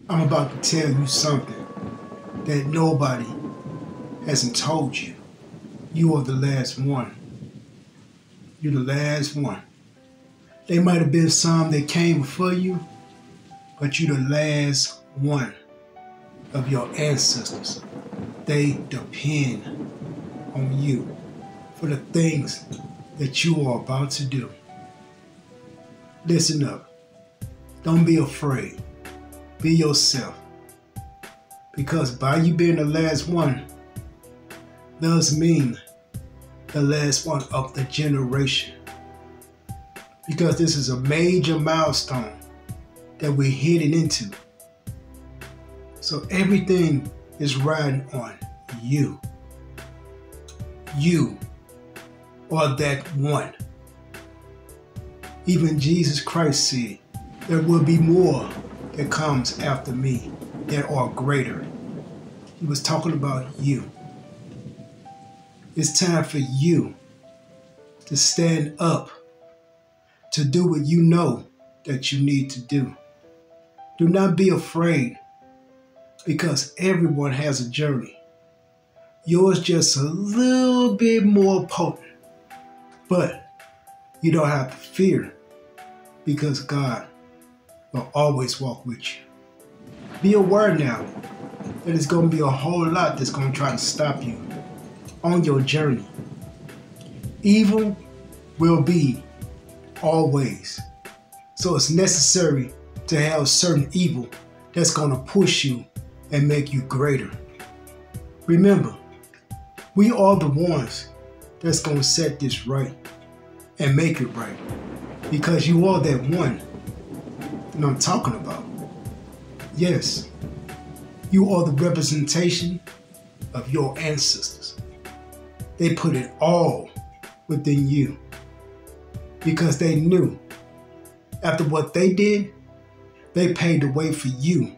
I'm about to tell you something that nobody hasn't told you. You are the last one. You're the last one. There might have been some that came before you, but you're the last one of your ancestors. They depend on you for the things that you are about to do. Listen up. Don't be afraid. Be yourself. Because by you being the last one does mean the last one of the generation. Because this is a major milestone that we're heading into. So everything is riding on you. You are that one. Even Jesus Christ said, there will be more that comes after me that are greater. He was talking about you. It's time for you to stand up, to do what you know that you need to do. Do not be afraid, because everyone has a journey. Yours just a little bit more potent, but you don't have to fear, because God will always walk with you. Be aware now that there's going to be a whole lot that's going to try to stop you on your journey. Evil will be always. So it's necessary to have certain evil that's going to push you and make you greater. Remember, we are the ones that's going to set this right and make it right, because you are that one that I'm talking about. Yes, you are the representation of your ancestors. They put it all within you because they knew after what they did, they paved the way for you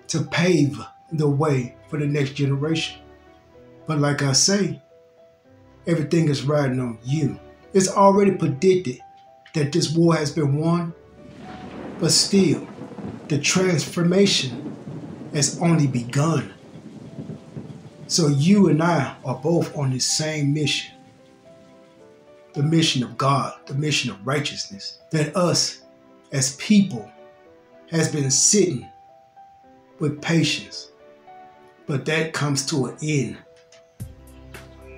to pave the way for the next generation. But like I say, everything is riding on you. It's already predicted that this war has been won, but still, the transformation has only begun. So you and I are both on the same mission. The mission of God, the mission of righteousness, that us as people has been sitting with patience. But that comes to an end.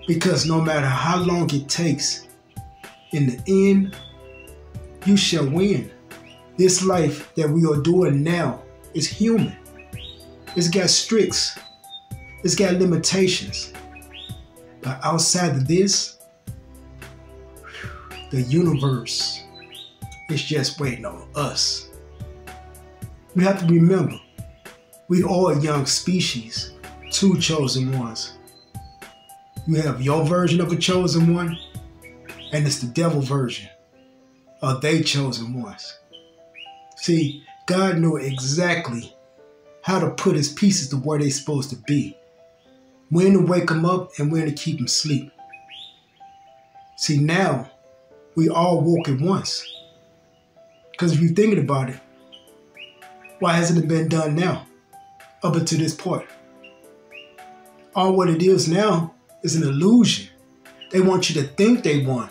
Because no matter how long it takes, in the end, you shall win. This life that we are doing now is human. It's got tricks. It's got limitations. But outside of this, the universe is just waiting on us. We have to remember, we are a young species, two chosen ones. You have your version of a chosen one, and it's the devil version of they chosen ones. See, God knew exactly how to put his pieces to where they're supposed to be. When to wake them up and when to keep them asleep. See, now we all woke at once. Because if you're thinking about it, why hasn't it been done now, up until this point? All what it is now is an illusion. They want you to think they won.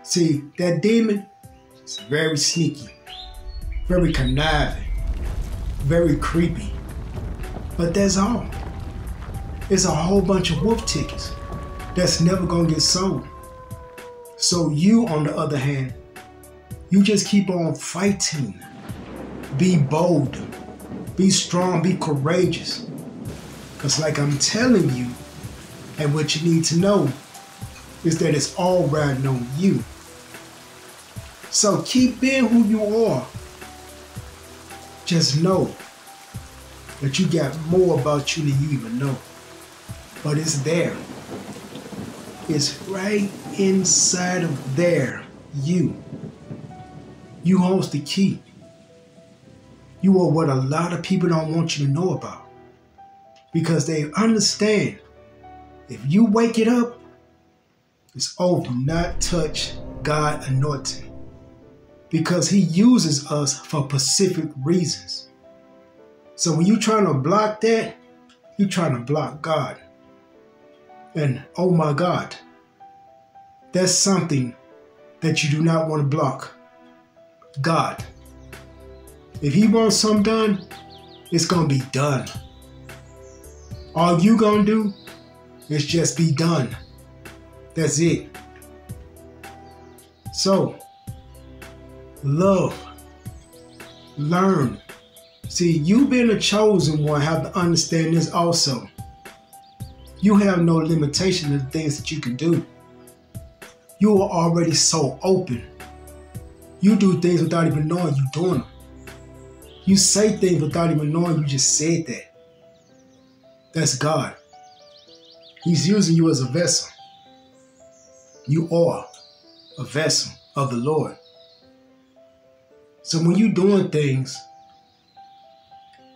See, that demon is very sneaky, very conniving, very creepy. But that's all. It's a whole bunch of wolf tickets that's never gonna get sold. So you, on the other hand, you just keep on fighting. Be bold, be strong, be courageous. Because like I'm telling you, and what you need to know is that it's all riding on you. So keep being who you are. Just know that you got more about you than you even know. But it's there. It's right inside of there. You hold the key. You are what a lot of people don't want you to know about. Because they understand if you wake it up, it's over. Do not touch God anointing. Because he uses us for specific reasons. So when you're trying to block that, you're trying to block God. And oh my God, that's something that you do not want to block. God. If he wants something done, it's going to be done. All you going to do is just be done. That's it. So, love. Learn. See, you being a chosen one have to understand this also. You have no limitation of the things that you can do. You are already so open. You do things without even knowing you're doing them. You say things without even knowing you just said that. That's God. He's using you as a vessel. You are a vessel of the Lord. So when you're doing things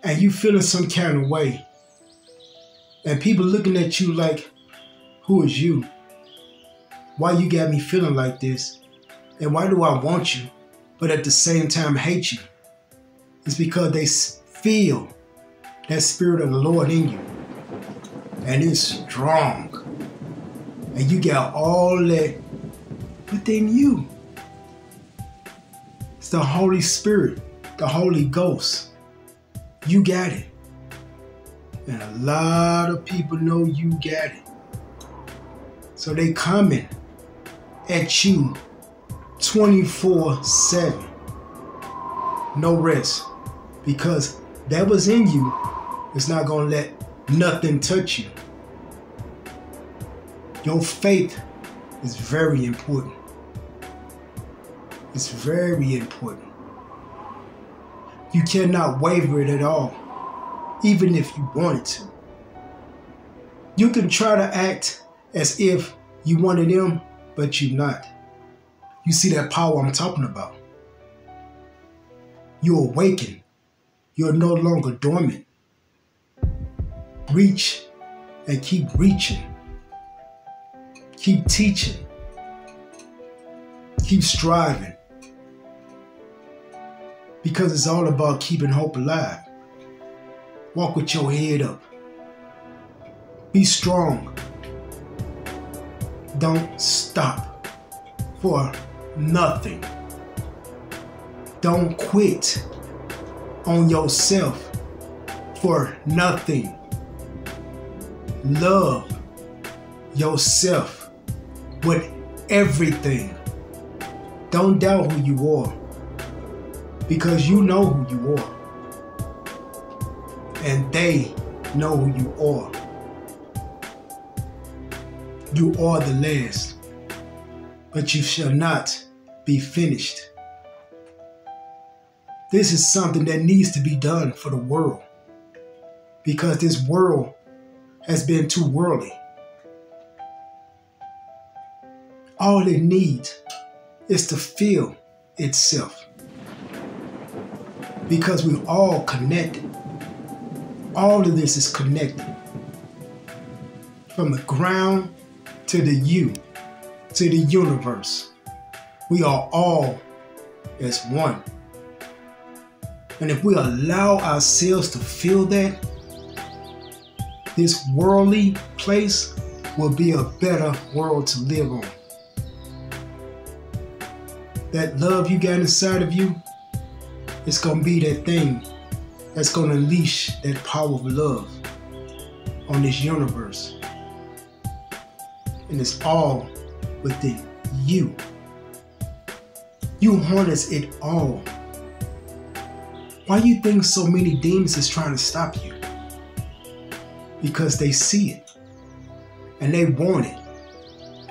and you feeling some kind of way and people looking at you like, who is you? Why you got me feeling like this? And why do I want you, but at the same time hate you? It's because they feel that spirit of the Lord in you. And it's strong. And you got all that within you. It's the Holy Spirit, the Holy Ghost. You got it. And a lot of people know you got it. So they coming at you 24/7. No rest. Because that was in you. It's not going to let nothing touch you. Your faith is very important. It's very important. You cannot waver it at all, even if you wanted to. You can try to act as if you one of them, but you're not. You see that power I'm talking about? You awaken. You're no longer dormant. Reach and keep reaching. Keep teaching. Keep striving. Because it's all about keeping hope alive. Walk with your head up. Be strong. Don't stop for nothing. Don't quit on yourself for nothing. Love yourself with everything. Don't doubt who you are, because you know who you are. And they know who you are. You are the last, but you shall not be finished. This is something that needs to be done for the world, because this world has been too worldly. All it needs is to feel itself, because we're all connected. All of this is connected. From the ground to the you, to the universe. We are all as one. And if we allow ourselves to feel that, this worldly place will be a better world to live on. That love you got inside of you, it's going to be that thing that's going to unleash that power of love on this universe. And it's all within you. You harness it all. Why do you think so many demons is trying to stop you? Because they see it. And they want it.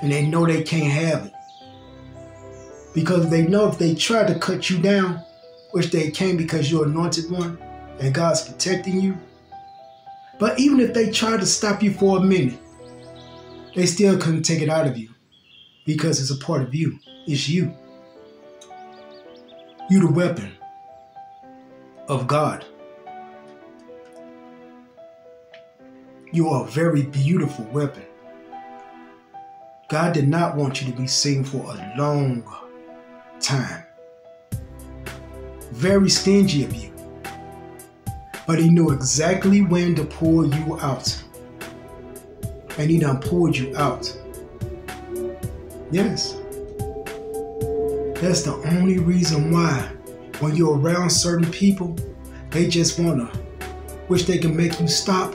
And they know they can't have it. Because they know if they try to cut you down, which they can because you're anointed one, and God's protecting you. But even if they try to stop you for a minute, they still couldn't take it out of you, because it's a part of you. It's you. You the weapon of God. You are a very beautiful weapon. God did not want you to be seen for a long time. Very stingy of you. But he knew exactly when to pull you out. And he done pulled you out. Yes. That's the only reason why when you're around certain people, they just wanna wish they can make you stop,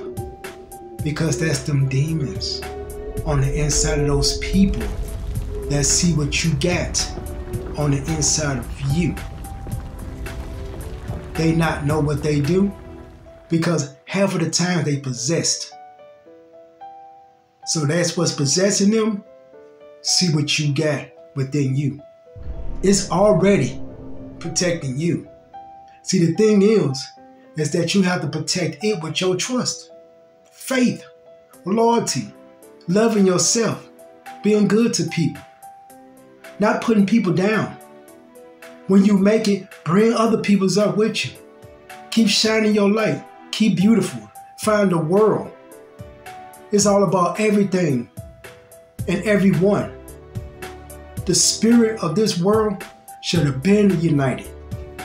because that's them demons on the inside of those people that see what you got on the inside of you. They not know what they do because half of the time they possessed. So that's what's possessing them. See what you got within you. It's already protecting you. See, the thing is that you have to protect it with your trust, faith, loyalty, loving yourself, being good to people, not putting people down. When you make it, bring other people's up with you. Keep shining your light. Keep beautiful. Find the world. It's all about everything and everyone. The spirit of this world should have been united,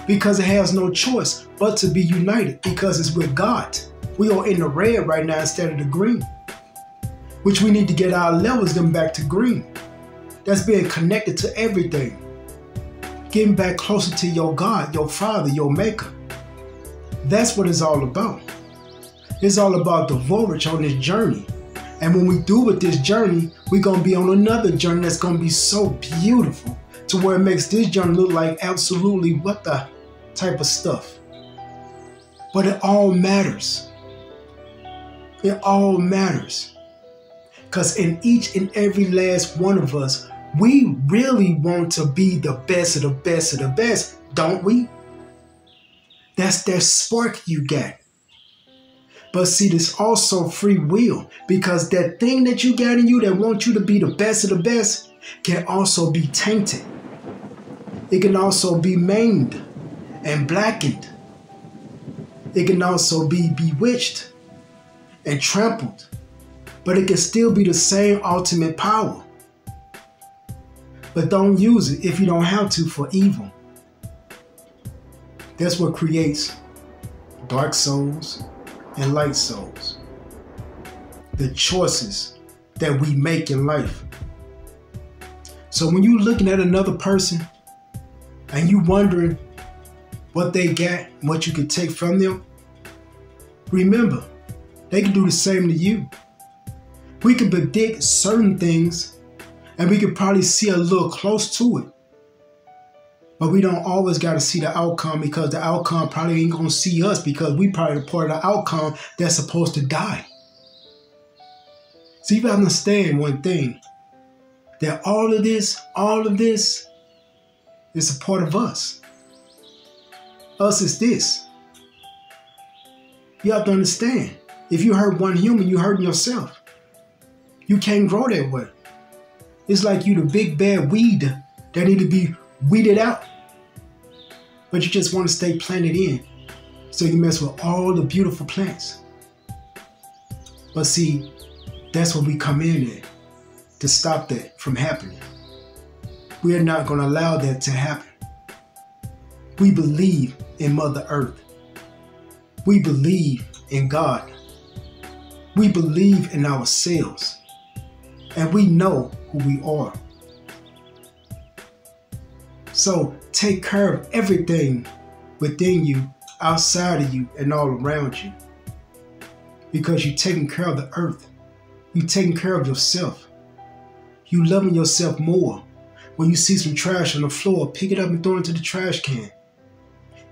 because it has no choice but to be united, because it's with God. We are in the red right now instead of the green, which we need to get our levels them back to green. That's being connected to everything. Getting back closer to your God, your Father, your Maker. That's what it's all about. It's all about the voyage on this journey. And when we do with this journey, we're going to be on another journey that's going to be so beautiful, to where it makes this journey look like absolutely what the type of stuff. But it all matters. It all matters. Because in each and every last one of us, we really want to be the best of the best of the best, don't we? That's that spark you got. But see, there's also free will, because that thing that you got in you that wants you to be the best of the best can also be tainted. It can also be maimed and blackened. It can also be bewitched and trampled, but it can still be the same ultimate power. But don't use it if you don't have to for evil. That's what creates dark souls and light souls. The choices that we make in life. So when you're looking at another person and you wondering what they got, what you could take from them, remember, they can do the same to you. We can predict certain things and we can probably see a little close to it. But we don't always got to see the outcome, because the outcome probably ain't going to see us, because we probably the part of the outcome that's supposed to die. So you got to understand one thing, that all of this is a part of us. Us is this. You have to understand, if you hurt one human, you hurting yourself. You can't grow that way. It's like you the big bad weed that need to be weeded out. But you just want to stay planted in, so you mess with all the beautiful plants. But see, that's what we come in at, to stop that from happening. We are not going to allow that to happen. We believe in Mother Earth. We believe in God. We believe in ourselves. And we know who we are. So take care of everything within you, outside of you, and all around you. Because you're taking care of the earth. You're taking care of yourself. You loving yourself more. When you see some trash on the floor, pick it up and throw it into the trash can.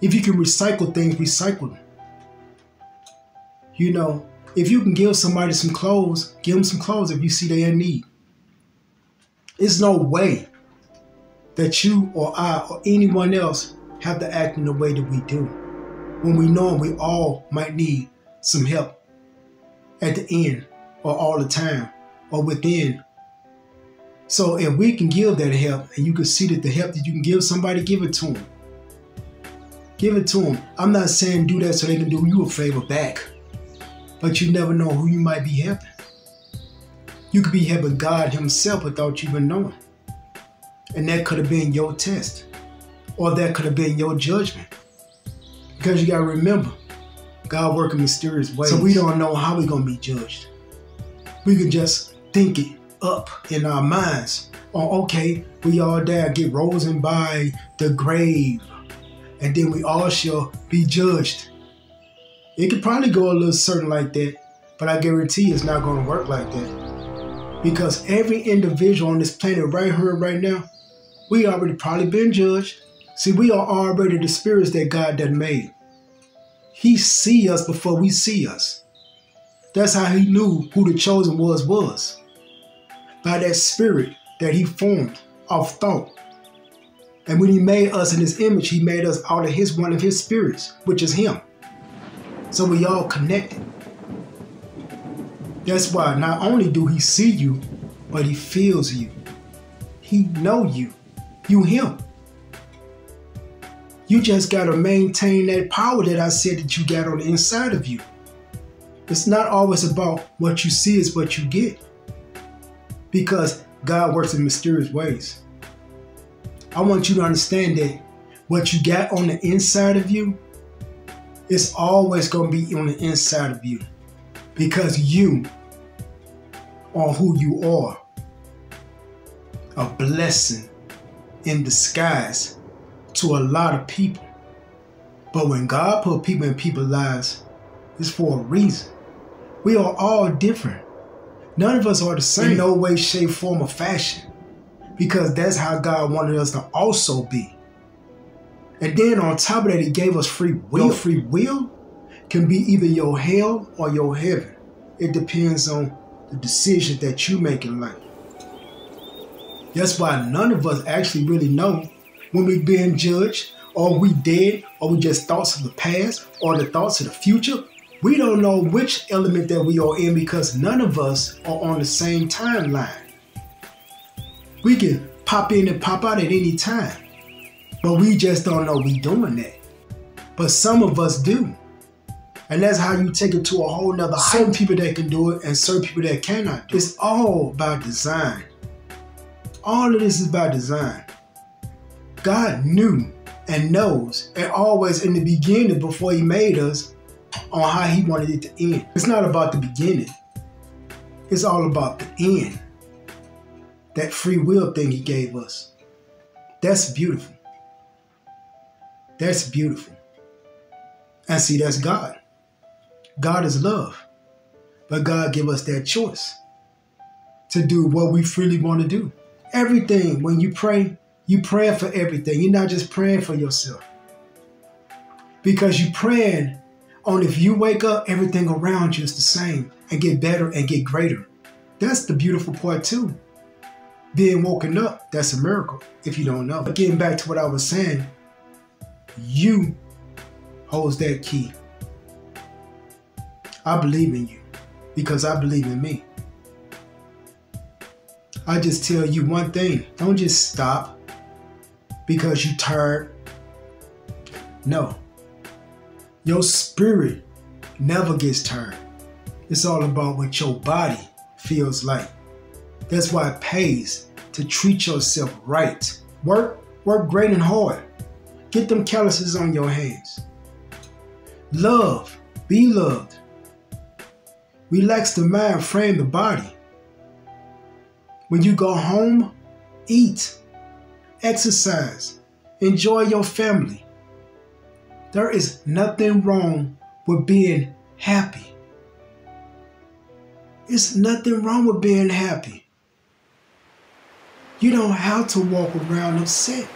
If you can recycle things, recycle them. You know, if you can give somebody some clothes, give them some clothes if you see they're in need. There's no way that you or I or anyone else have to act in the way that we do, when we know we all might need some help at the end, or all the time, or within. So if we can give that help, and you can see that the help that you can give somebody, give it to them. Give it to them. I'm not saying do that so they can do you a favor back, but you never know who you might be helping. You could be helping God himself without you even knowing. And that could have been your test, or that could have been your judgment. Because you got to remember, God working mysterious ways. So we don't know how we're going to be judged. We can just think it up in our minds. Or, okay, we all die, get risen by the grave. And then we all shall be judged. It could probably go a little certain like that. But I guarantee it's not going to work like that. Because every individual on this planet right here, right now, we already probably been judged. See, we are already the spirits that God done made. He see us before we see us. That's how he knew who the chosen was. By that spirit that he formed off thought. And when he made us in his image, he made us out of one of his spirits, which is him. So we all connected. That's why not only do he see you, but he feels you. He know you. You him. You just got to maintain that power that I said that you got on the inside of you. It's not always about what you see, it's what you get. Because God works in mysterious ways. I want you to understand that what you got on the inside of you, it's always going to be on the inside of you. Because you are who you are. A blessing in disguise to a lot of people. But when God put people in people's lives, it's for a reason. We are all different. None of us are the same in no way, shape, form, or fashion. Because that's how God wanted us to also be. And then on top of that, he gave us free will. Your free will can be either your hell or your heaven. It depends on the decision that you make in life. That's why none of us actually really know when we're being judged, or we dead, or we just thoughts of the past, or the thoughts of the future. We don't know which element that we are in because none of us are on the same timeline. We can pop in and pop out at any time, but we just don't know we doing that. But some of us do. And that's how you take it to a whole nother height. Certain people that can do it and certain people that cannot do it. It's all about design. All of this is about design. God knew and knows, and always in the beginning before he made us, on how he wanted it to end. It's not about the beginning. It's all about the end. That free will thing he gave us. That's beautiful. That's beautiful. And see, that's God. God is love. But God give us that choice to do what we freely want to do. Everything, when you pray, you praying for everything. You're not just praying for yourself. Because you praying on if you wake up, everything around you is the same and get better and get greater. That's the beautiful part too. Being woken up, that's a miracle if you don't know. But getting back to what I was saying, you holds that key. I believe in you because I believe in me. I just tell you one thing, don't just stop because you're tired. No. Your spirit never gets tired. It's all about what your body feels like. That's why it pays to treat yourself right. Work great and hard. Get them calluses on your hands. Love, be loved. Relax the mind, frame the body. When you go home, eat, exercise, enjoy your family. There is nothing wrong with being happy. It's nothing wrong with being happy. You don't have to walk around upset.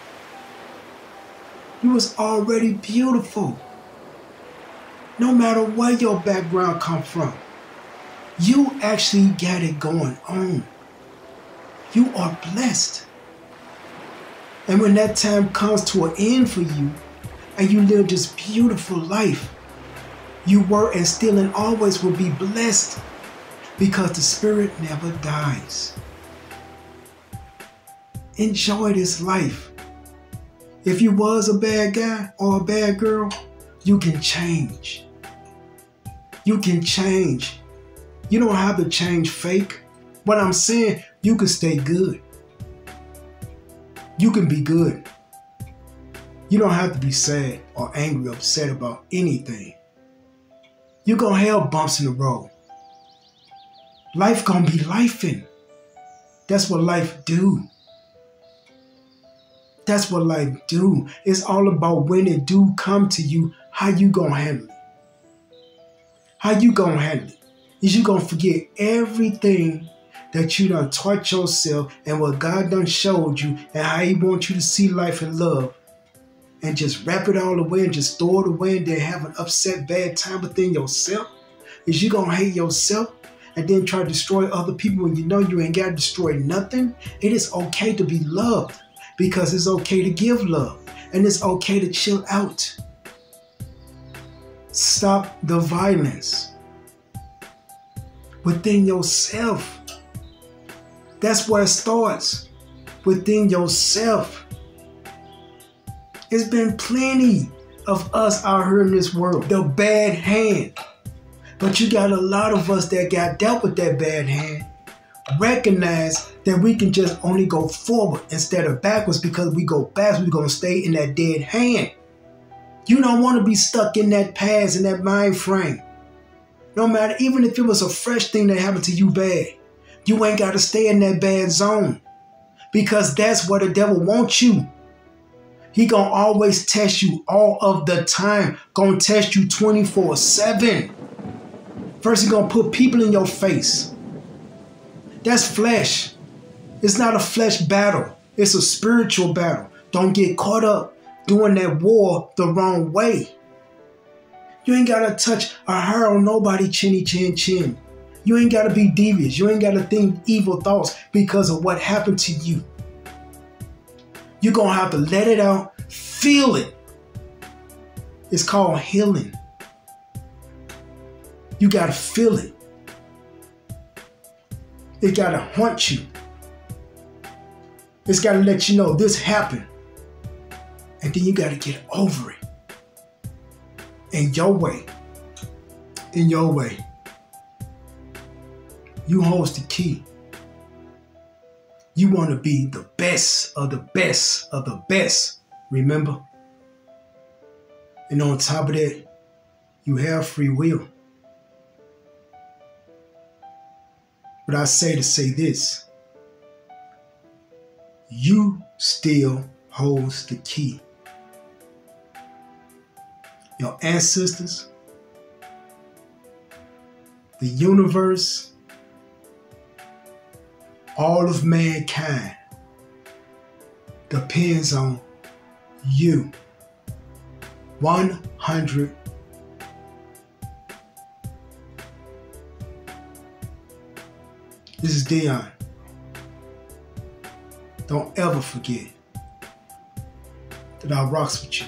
You was already beautiful. No matter where your background come from, you actually got it going on. You are blessed. And when that time comes to an end for you, and you live this beautiful life, you were and still and always will be blessed because the spirit never dies. Enjoy this life. If you was a bad guy or a bad girl, you can change. You can change. You don't have to change fake. What I'm saying, you can stay good. You can be good. You don't have to be sad or angry or upset about anything. You're going to have bumps in the road. Life going to be lifing. That's what life do. That's what life do. It's all about when it do come to you, how you going to handle it. How you going to handle it. Is you going to forget everything that you done taught yourself and what God done showed you and how He wants you to see life and love, and just wrap it all away and just throw it away and then have an upset bad time within yourself? Is you going to hate yourself and then try to destroy other people when you know you ain't got to destroy nothing? It is okay to be loved because it's okay to give love and it's okay to chill out. Stop the violence within yourself. That's where it starts, within yourself. It's been plenty of us out here in this world, the bad hand. But you got a lot of us that got dealt with that bad hand. Recognize that we can just only go forward instead of backwards, because we go backwards, we're going to stay in that dead hand. You don't want to be stuck in that past, in that mind frame. No matter, even if it was a fresh thing that happened to you bad, you ain't got to stay in that bad zone, because that's where the devil wants you. He gonna always test you all of the time. Gonna test you 24/7. First, he gonna put people in your face. That's flesh. It's not a flesh battle. It's a spiritual battle. Don't get caught up doing that war the wrong way. You ain't gotta touch a hair on nobody chinny chin chin. You ain't gotta be devious. You ain't gotta think evil thoughts because of what happened to you. You're gonna have to let it out, feel it. It's called healing. You gotta feel it. It gotta haunt you. It's gotta let you know this happened. And then you gotta get over it. In your way. In your way. You holds the key. You want to be the best of the best of the best, remember? And on top of that, you have free will. But I say to say this, you still holds the key. Your ancestors, the universe, all of mankind depends on you. 100. This is Dion. Don't ever forget that I rocks with you.